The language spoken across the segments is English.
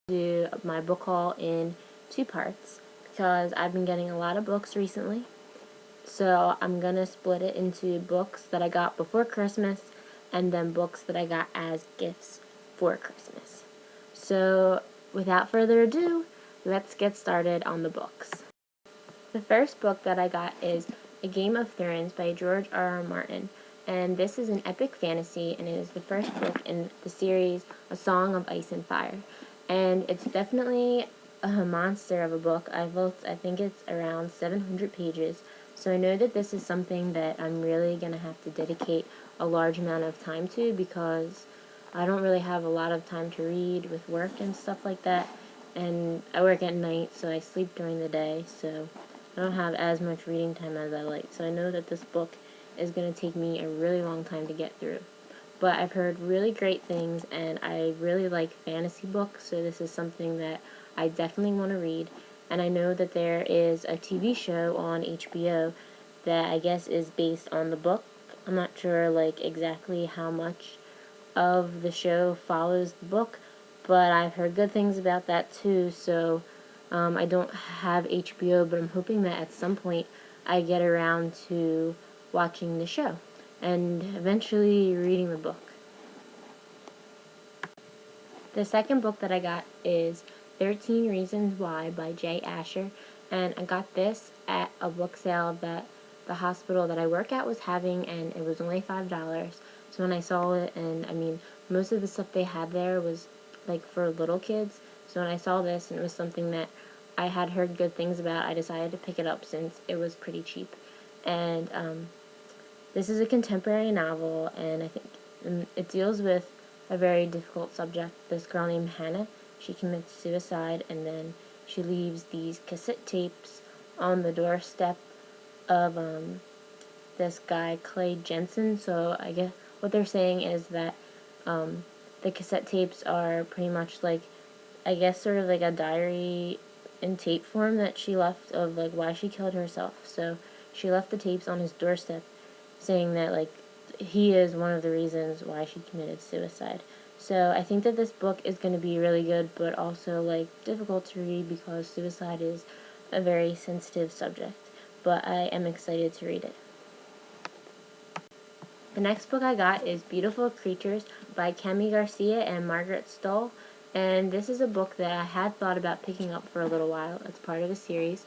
do my book haul in two parts because I've been getting a lot of books recently. So I'm going to split it into books that I got before Christmas and then books that I got as gifts for Christmas. So without further ado, let's get started on the books. The first book that I got is A Game of Thrones by George R. R. Martin. And this is an epic fantasy, and it is the first book in the series A Song of Ice and Fire. And it's definitely a monster of a book. I think it's around 700 pages. So I know that this is something that I'm really going to have to dedicate a large amount of time to because I don't really have a lot of time to read with work and stuff like that. And I work at night, so I sleep during the day, so I don't have as much reading time as I like. So I know that this book is going to take me a really long time to get through. But I've heard really great things, and I really like fantasy books, so this is something that I definitely want to read. And I know that there is a TV show on HBO that I guess is based on the book. I'm not sure exactly how much of the show follows the book, but I've heard good things about that too, so I don't have HBO, but I'm hoping that at some point I get around to watching the show and eventually reading the book. The second book that I got is 13 Reasons Why by Jay Asher, and I got this at a book sale that the hospital that I work at was having, and it was only $5. So when I saw it, and I mean, most of the stuff they had there was for little kids, so when I saw this and it was something that I had heard good things about, I decided to pick it up since it was pretty cheap. And this is a contemporary novel, and I think it deals with a very difficult subject. This girl named Hannah, she commits suicide, and then she leaves these cassette tapes on the doorstep of this guy, Clay Jensen. So I guess what they're saying is that the cassette tapes are pretty much I guess sort of like a diary in tape form that she left of why she killed herself. So she left the tapes on his doorstep saying that he is one of the reasons why she committed suicide. So I think that this book is going to be really good, but also difficult to read because suicide is a very sensitive subject. But I am excited to read it. The next book I got is Beautiful Creatures by Kami Garcia and Margaret Stoll. And this is a book that I had thought about picking up for a little while. It's part of a series.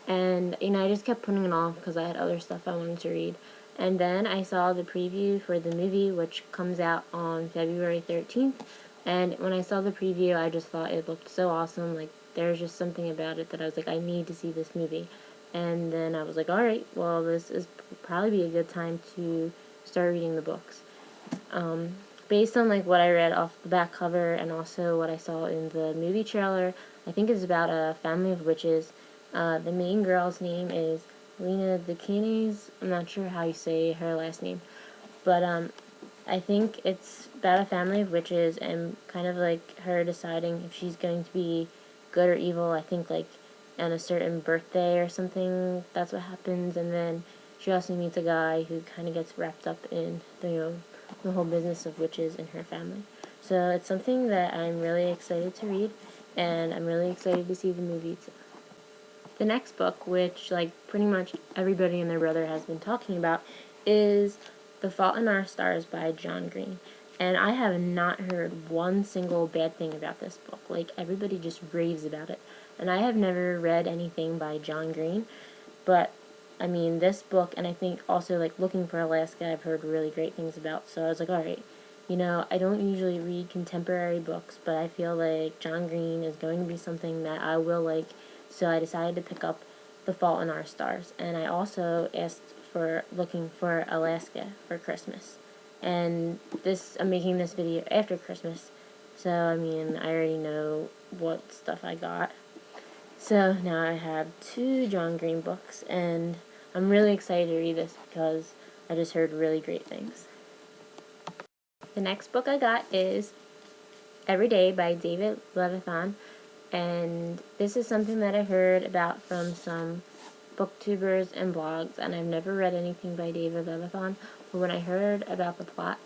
And, I just kept putting it off because I had other stuff I wanted to read. And then I saw the preview for the movie, which comes out on February 13th. And when I saw the preview, I just thought it looked so awesome. There's just something about it that I was I need to see this movie. And then I was alright, well, this is probably be a good time to start reading the books. Based on what I read off the back cover and also what I saw in the movie trailer, I think it's about a family of witches. The main girl's name is Lena Dekines. I'm not sure how you say her last name, but I think it's about a family of witches and kind of her deciding if she's going to be good or evil. I think on a certain birthday or something, that's what happens, and then she also meets a guy who kind of gets wrapped up in the whole business of witches in her family. So it's something that I'm really excited to read, and I'm really excited to see the movie too. The next book, which pretty much everybody and their brother has been talking about, is The Fault in Our Stars by John Green. And I have not heard one single bad thing about this book. Everybody just raves about it. And I have never read anything by John Green, but I mean, this book, and I think also Looking for Alaska, I've heard really great things about. So I was alright, I don't usually read contemporary books, but I feel John Green is going to be something that I will like. So I decided to pick up The Fault in Our Stars. And I also asked for Looking for Alaska for Christmas. And I'm making this video after Christmas. So, I mean, I already know what stuff I got. So now I have two John Green books, and I'm really excited to read this because I just heard really great things. The next book I got is Every Day by David Levithan, and this is something that I heard about from some booktubers and blogs, and I've never read anything by David Levithan, but when I heard about the plot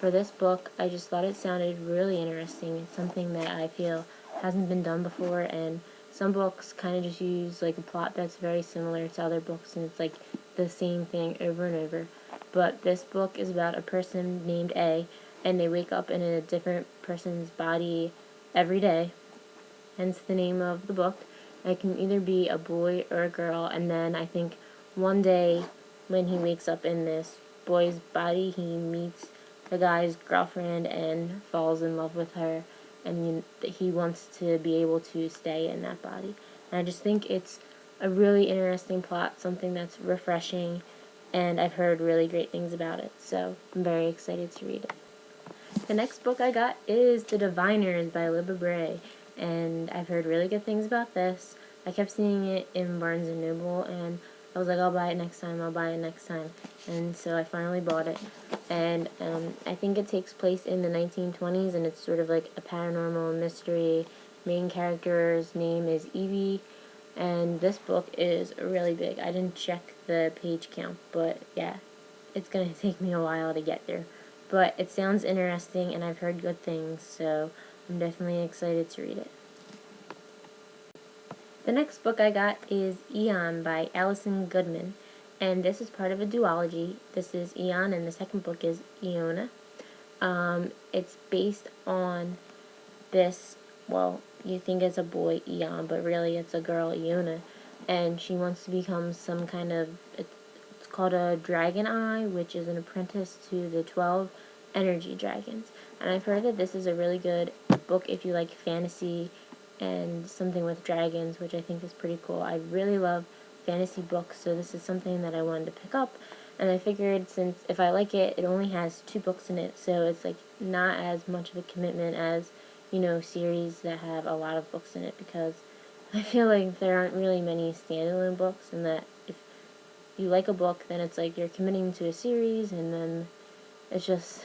for this book, I just thought it sounded really interesting. It's something that I feel hasn't been done before, and some books kind of just use like a plot that's very similar to other books, and it's like the same thing over and over. But this book is about a person named A, and they wake up in a different person's body every day, hence the name of the book. It can either be a boy or a girl, and then I think one day when he wakes up in this boy's body, he meets the guy's girlfriend and falls in love with her, and he wants to be able to stay in that body. And I just think it's a really interesting plot, something that's refreshing, and I've heard really great things about it, so I'm very excited to read it. The next book I got is The Diviners by Libba Bray, and I've heard really good things about this. I kept seeing it in Barnes & Noble, and I was like, I'll buy it next time, I'll buy it next time. And so I finally bought it. And I think it takes place in the 1920s, and it's sort of like a paranormal mystery. Main character's name is Evie, and this book is really big. I didn't check the page count, but yeah, it's going to take me a while to get there. But it sounds interesting, and I've heard good things, so I'm definitely excited to read it. The next book I got is Eon by Alison Goodman, and this is part of a duology. This is Eon, and the second book is Iona. It's based on this, well, you think it's a boy, Eon, but really it's a girl, Iona, and she wants to become some kind of, it's called a Dragon Eye, which is an apprentice to the 12 energy dragons. And I've heard that this is a really good book if you like fantasy and something with dragons, which I think is pretty cool. I really love fantasy books, so this is something that I wanted to pick up. And I figured since if I like it, it only has 2 books in it, so it's like not as much of a commitment as, you know, series that have a lot of books in it, because I feel like there aren't really many standalone books, and that if you like a book, then it's like you're committing to a series, and then it's just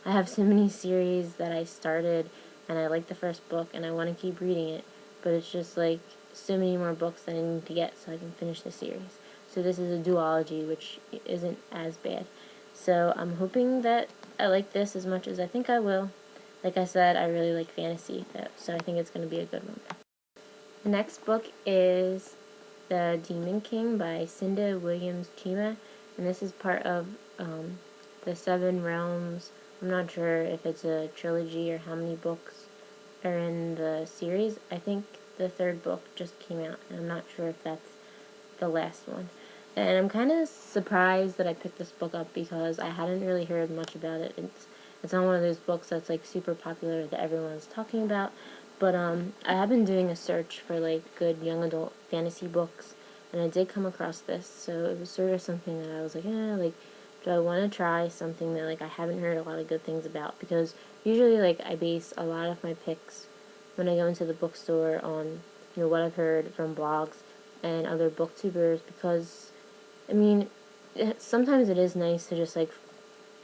I have so many series that I started, and I like the first book, and I want to keep reading it, but it's just like so many more books that I need to get so I can finish the series. So this is a duology, which isn't as bad. So I'm hoping that I like this as much as I think I will. Like I said, I really like fantasy, so I think it's going to be a good one. The next book is The Demon King by Cinda Williams Chima, and this is part of the Seven Realms. I'm not sure if it's a trilogy or how many books are in the series. I think the 3rd book just came out, and I'm not sure if that's the last one. And I'm kind of surprised that I picked this book up because I hadn't really heard much about it. It's not one of those books that's like super popular that everyone's talking about. But I have been doing a search for like good young adult fantasy books, and I did come across this. So it was sort of something that I was like, like, do I want to try something that like I haven't heard a lot of good things about? Because usually like I base a lot of my picks when I go into the bookstore on, you know, what I've heard from blogs and other booktubers, because I mean, sometimes it is nice to just like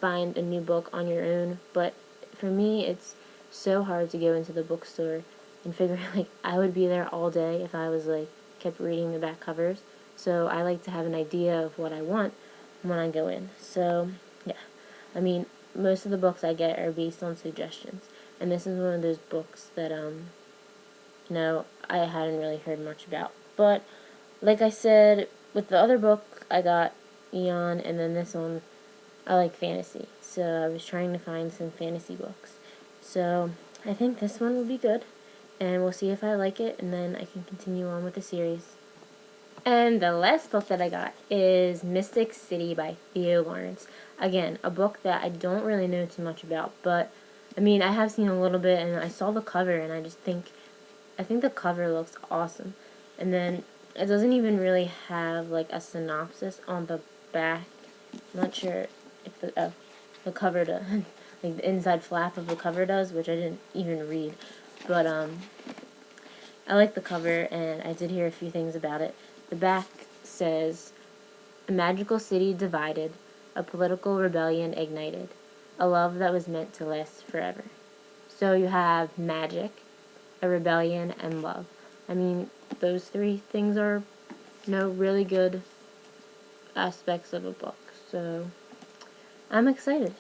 find a new book on your own, but for me it's so hard to go into the bookstore and figure like I would be there all day if I was like kept reading the back covers. So I like to have an idea of what I want when I go in. So yeah, I mean, most of the books I get are based on suggestions, and this is one of those books that you know, I hadn't really heard much about. But like I said, with the other book I got Eon, and then this one I like fantasy, so I was trying to find some fantasy books. So I think this one will be good, and we'll see if I like it, and then I can continue on with the series. And the last book that I got is Mystic City by Theo Lawrence. Again, a book that I don't really know too much about, but I mean, I have seen a little bit, and I saw the cover, and I think the cover looks awesome. And then it doesn't even really have like a synopsis on the back. I'm not sure if the cover does, like the inside flap of the cover does, which I didn't even read. But I like the cover, and I did hear a few things about it. The back says, "A magical city divided, a political rebellion ignited, a love that was meant to last forever." So you have magic, a rebellion, and love. I mean, those 3 things are, you know, really good aspects of a book. So I'm excited.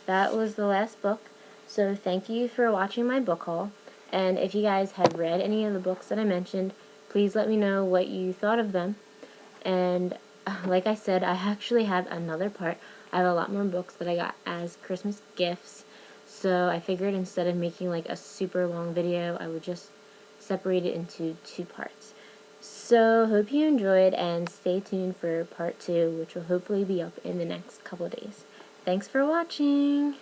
That was the last book. So thank you for watching my book haul. And if you guys have read any of the books that I mentioned, please let me know what you thought of them. And like I said, I actually have another part. I have a lot more books that I got as Christmas gifts. So I figured instead of making like a super long video, I would just separate it into 2 parts. So hope you enjoyed, and stay tuned for part 2, which will hopefully be up in the next couple of days. Thanks for watching!